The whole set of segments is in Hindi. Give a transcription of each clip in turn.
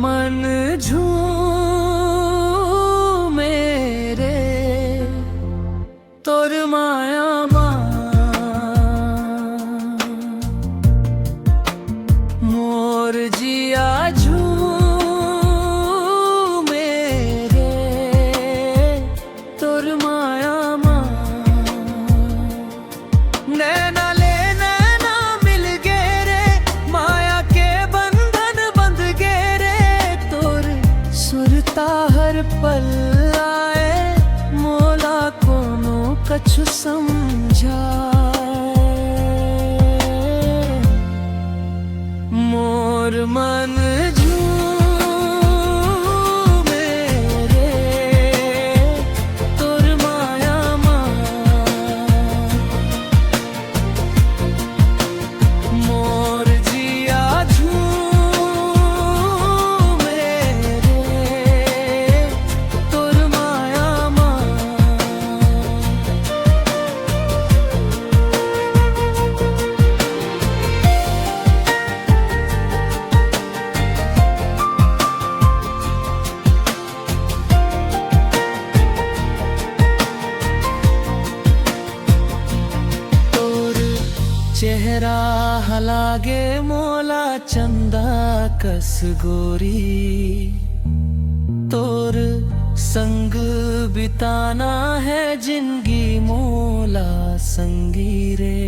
मन झूमे रे तोर माया मोर जिया झूमे रे तोर माया नैना ले नैना मिल गे रे माया के बंधन बंध गे रे तोर सुरता हर पल आए मोला कोनो कछु समझाए मोर मन झूमे रे तोर माया मोर जिया झूमे रे तोर माया चेहरा हलागे मोला चंदा कस गोरी तोर संग बिताना है जिंदगी मोला संगी रे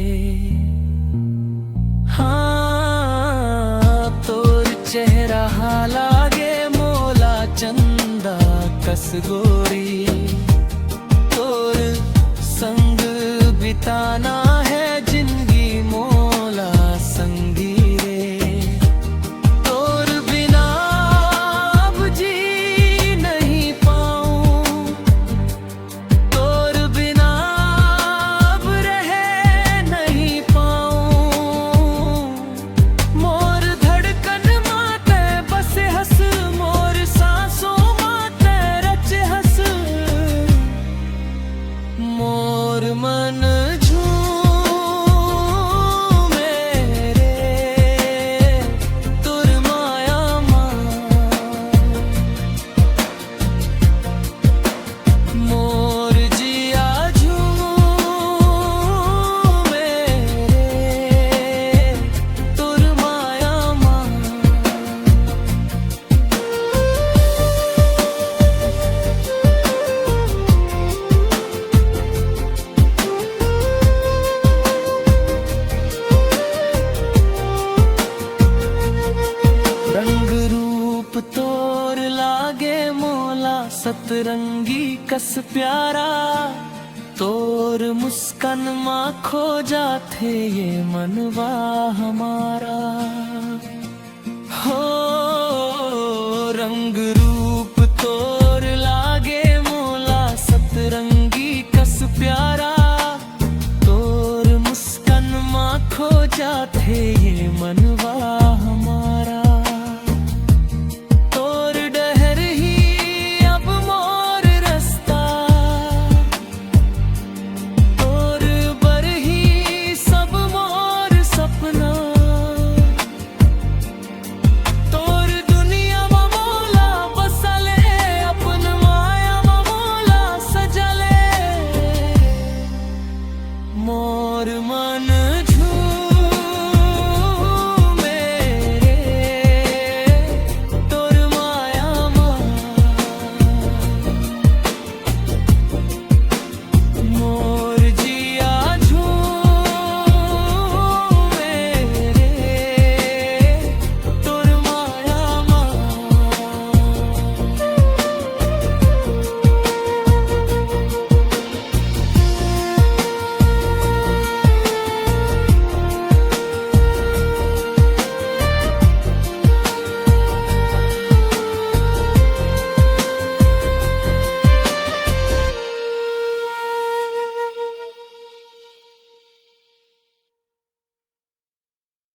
हाँ तोर चेहरा हलागे मोला चंदा कस गोरी तोर संग बिताना है जिंदगी मोला संगी रे तोर बिना अब जी नहीं पाऊं तोर बिना अब रह नहीं पाऊं मोर धड़कन माते बस हंस मोर सांसों माते रच हंस मोर मन तोर लागे मोला सतरंगी कस प्यारा तोर मुस्कान माँ खो जाते ये मनवा हमारा हो रंग